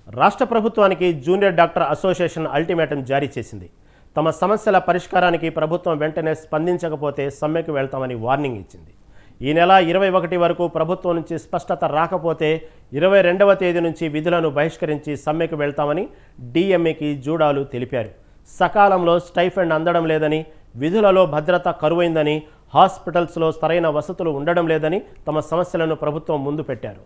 రాష్ట్ర ప్రభుత్వానికి junior doctor association ultimatum జారీ చేసింది. తమ సమస్యల పరిష్కారానికి ప్రభుత్వం వెంటనే స్పందించకపోతే సమ్మెకు వెళ్తామని వార్నింగ్ ఇచ్చింది. ఈ నెల 21 వరకు ప్రభుత్వం నుంచి స్పష్టత రాకపోతే 22వ తేదీ నుంచి విధులను బహిష్కరించి సమ్మెకు వెళ్తామని డిఎంఏకి జూడాలు తెలిపారు. సకాలంలో స్టైఫండ్ అందడం లేదని, విధులలో భద్రత కరువైందని, హాస్పిటల్స్లో సరైన వసతులు ఉండడం లేదని తమ సమస్యలను ప్రభుత్వం ముందు పెట్టారు.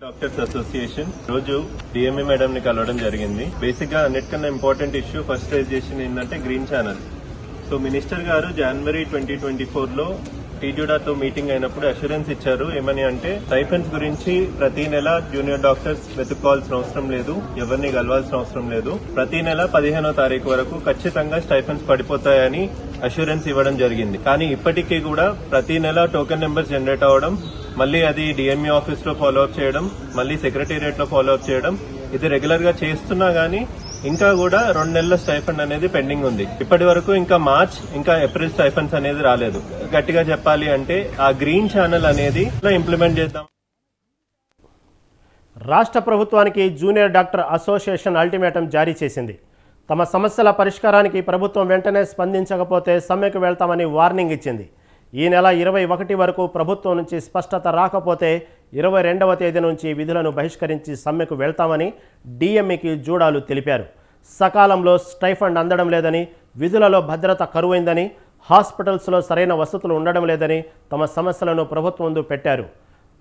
డాక్టర్స్ అసోసియేషన్ రోజు డిఎంఏ మేడం ని కలవడం జరిగింది. బేసిక్ గా అన్నిటికన్నా ఇంపార్టెంట్ ఇష్యూ ఫస్ట్ రైజ్ చేసింది ఏంటంటే గ్రీన్ ఛానల్. సో మినిస్టర్ గారు జనవరి 2024 లో టీజూడాతో మీటింగ్ అయినప్పుడు అష్యూరెన్స్ ఇచ్చారు. ఏమని అంటే స్టైఫండ్స్ గురించి ప్రతి నెల జూనియర్ డాక్టర్స్ వెతుక్కోవాల్సిన అవసరం లేదు, ఎవరిని కలవాల్సిన అవసరం లేదు. ప్రతి నెల 15వ తారీఖు వరకు ఖచ్చితంగా స్టైఫండ్స్ పడిపోతాయని అష్యూరెన్స్ ఇవ్వడం జరిగింది. కానీ ఇప్పటికీ కూడా ప్రతి నెల టోకెన్ నెంబర్స్ జనరేట్ అవ్వడం, మళ్ళీ అది డిఎంఈ ఆఫీస్ లో ఫాలో అప్ చేయడం, మళ్ళీ సెక్రటేరియట్ లో ఫాలో అప్ చేయడం, ఇది రెగ్యులర్ గా చేస్తున్నా గానీ ఇంకా కూడా 2 నెలల స్టైఫండ్ అనేది పెండింగ్ ఉంది. ఇప్పటి వరకు ఇంకా మార్చ్ ఇంకా ఏప్రిల్ స్టైఫండ్స్ అనేది రాలేదు. గట్టిగా చెప్పాలి అంటే ఆ గ్రీన్ ఛానల్ అనేది ఇంప్లిమెంట్ చేద్దాం. రాష్ట్ర ప్రభుత్వానికి జూనియర్ డాక్టర్ అసోసియేషన్ అల్టిమేటం జారీ చేసింది. తమ సమస్యల పరిష్కారానికి ప్రభుత్వం వెంటనే స్పందించకపోతే సమ్మెకు వెళ్తామని వార్నింగ్ ఇచ్చింది. ఈ నెల 21 వరకు ప్రభుత్వం నుంచి స్పష్టత రాకపోతే 22వ తేదీ నుంచి విధులను బహిష్కరించి సమ్మెకు వెళ్తామని డిఎంఏకి జూడాలు తెలిపారు. సకాలంలో స్టైఫండ్ అందడం లేదని, విధులలో భద్రత కరువైందని, హాస్పిటల్స్లో సరైన వసతులు ఉండడం లేదని తమ సమస్యలను ప్రభుత్వం ముందు పెట్టారు.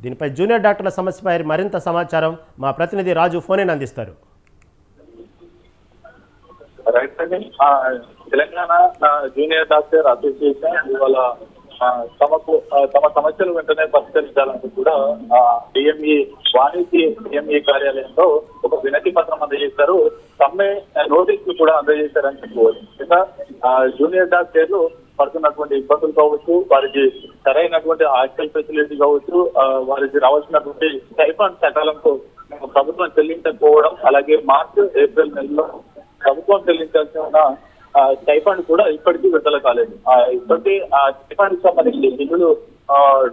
దీనిపై జూనియర్ డాక్టర్ల సమస్యపై మరింత సమాచారం మా ప్రతినిధి రాజు ఫోన్ అందిస్తారు. తెలంగాణ జూనియర్ డాక్టర్ అసోసియేషన్ ఇవాళ తమ సమస్యలు వెంటనే పరిష్కరించాలంటూ కూడా డిఎంఈ వాణిజ్య డిఎంఈ కార్యాలయంలో ఒక వినతి పత్రం అందజేశారు. సమ్మె నోటీసులు కూడా అందజేశారని చెప్పుకోవచ్చు. ఇంకా జూనియర్ డాక్టర్లు పడుతున్నటువంటి ఇబ్బందులు కావచ్చు, వారికి సరైనటువంటి హాస్టల్ ఫెసిలిటీ కావచ్చు, వారికి రావాల్సినటువంటి స్టైఫండ్ సకాలంతో ప్రభుత్వం చెల్లించకపోవడం, అలాగే మార్చి ఏప్రిల్ నెలలో ప్రభుత్వం చెల్లించాల్సిన స్టైఫండ్ కూడా ఇప్పటికీ విడుదల కాలేదు. ఇప్పటికీ ఆ స్టైఫండ్ సంబంధించి బిల్లులు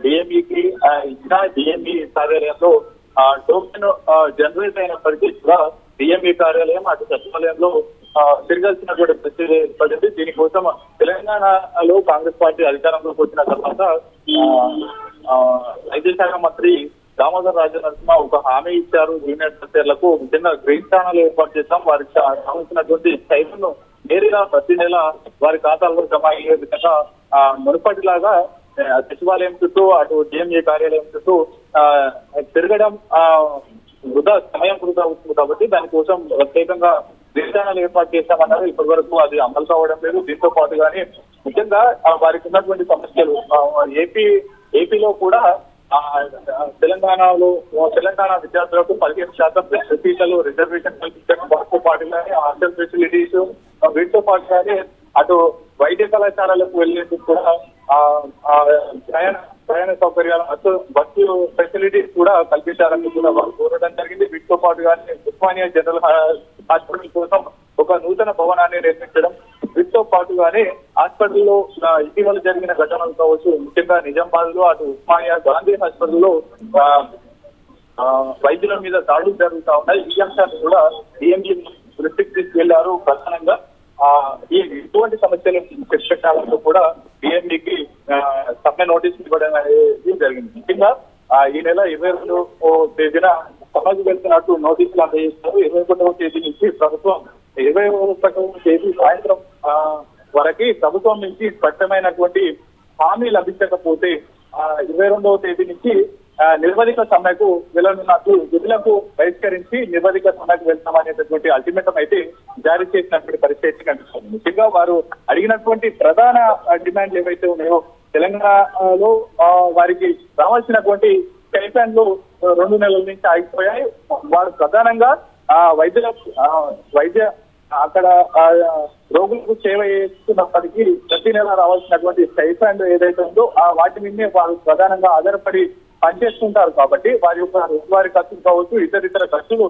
డిఎంఈకి ఇంకా డిఎంఈ కార్యాలయంలో టోకెన్ జనరేట్ అయినప్పటికీ కూడా డిఎంఈ కార్యాలయం అటు సచివాలయంలో తిరగాల్సినటువంటి పరిస్థితి ఏర్పడింది. దీనికోసం తెలంగాణలో కాంగ్రెస్ పార్టీ అధికారంలోకి వచ్చిన తర్వాత వైద్య శాఖ మంత్రి దామోదర్ రాజనరసింహ ఒక హామీ ఇచ్చారు. జూనియర్ డాక్టర్లకు చిన్న గ్రీన్ ఛానల్ ఏర్పాటు చేస్తాం, వారికి సంబంధించినటువంటి స్టైఫండ్ నేరుగా ప్రతి నెల వారి ఖాతాల్లో జమ అయ్యే విధంగా మునుపటిలాగా సచివాలయం చుట్టూ అటు డిఎంఏ కార్యాలయం చుట్టూ తిరగడం సమయం వృధా అవుతుంది. కాబట్టి దానికోసం ప్రత్యేకంగా గ్రీన్ ఛానల్ ఏర్పాటు చేస్తామన్నారు. ఇప్పటి వరకు అది అమలు కావడం లేదు. దీంతో పాటుగానే ముఖ్యంగా వారికి ఉన్నటువంటి సమస్యలు ఏపీలో కూడా తెలంగాణ విద్యార్థులకు 15% సీట్లలో రిజర్వేషన్ కల్పించడం, వాటితో పాటుగానే హాస్టల్ ఫెసిలిటీస్, వీటితో పాటుగానే అటు వైద్య కళాశాలలకు వెళ్లేందుకు కూడా ప్రయాణ సౌకర్యాలు, బస్సు ఫెసిలిటీస్ కూడా కల్పించాలని కూడా వారు కోరడం జరిగింది. వీటితో పాటుగానే ఉస్మానియా జనరల్ హాస్పిటల్ కోసం ఒక నూతన భవనాన్ని నిర్మించడం, వీటితో పాటుగానే హాస్పిటల్లో ఇటీవల జరిగిన ఘటనలు కావచ్చు, ముఖ్యంగా నిజామాబాద్ లో అటు ఉస్మానియా గాంధీ హాస్పిటల్లో వైద్యుల మీద దాడులు జరుగుతా ఉన్నాయి. ఈ అంశాన్ని కూడా డిఎంఈ దృష్టికి తీసుకెళ్లారు. ప్రధానంగా ఇటువంటి సమస్యలు పెట్టాలంటూ కూడా డిఎంఈకి సమ్మె నోటీసులు ఇవ్వడం అనేది జరిగింది. ముఖ్యంగా ఈ నెల 22వ తేదీన సభకు వెళ్తున్నట్టు నోటీసులు అందజేస్తారు. 21వ తేదీ నుంచి ప్రభుత్వం 21వ తేదీ సాయంత్రం వరకు ప్రభుత్వం నుంచి స్పష్టమైనటువంటి హామీ లభించకపోతే 22వ తేదీ నుంచి నిర్వధిక సమ్మెకు వెళ్ళనున్నట్లు విధులకు బహిష్కరించి నిర్వధిక సమ్మెకు వెళ్తామనేటటువంటి అల్టిమేటం అయితే జారీ చేసినటువంటి పరిస్థితి కనిపిస్తుంది. ముఖ్యంగా వారు అడిగినటువంటి ప్రధాన డిమాండ్లు ఏవైతే ఉన్నాయో తెలంగాణలో వారికి రావాల్సినటువంటి స్టైఫండ్లు 2 నెలల నుంచి ఆగిపోయాయి. వారు ప్రధానంగా వైద్య అక్కడ రోగులకు సేవ చేస్తున్నప్పటికీ ప్రతి నెల రావాల్సినటువంటి స్టైఫండ్ ఏదైతే ఉందో వాటి మీదే వారు ప్రధానంగా ఆధారపడి పనిచేస్తుంటారు కాబట్టి వారి యొక్క రోజువారీ ఖర్చులు కావచ్చు ఇతర ఖర్చులు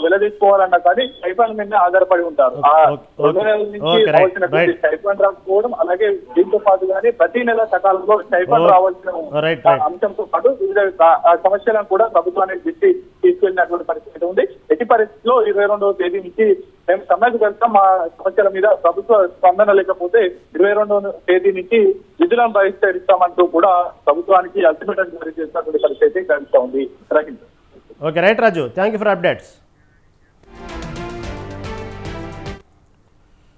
వెలదీసుకోవాలన్నా కానీ స్టైఫండ్ మీద ఆధారపడి ఉంటారు. ఆ 2 నెలల నుంచి రావాల్సినటువంటి స్టైఫండ్ రాకపోవడం, అలాగే దీంతో పాటు కానీ ప్రతి నెల సకాలంలో స్టైఫండ్ రావాల్సిన అంశంతో పాటు వివిధ సమస్యలను కూడా ప్రభుత్వానికి దృష్టి తీసుకెళ్లినటువంటి పరిస్థితి ఉంది. ఎట్టి పరిస్థితిలో 22వ తేదీ నుంచి మేము సమ్మెకు వెళ్తాం. మా సమస్యల మీద ప్రభుత్వ స్పందన లేకపోతే 22వ తేదీ నుంచి విధులను బహిష్కరిస్తామంటూ కూడా ప్రభుత్వానికి అల్టిమేటం జారీ చేసినటువంటి పరిస్థితి కనిపిస్తా ఉంది. Okay right Raju, thank you for updates.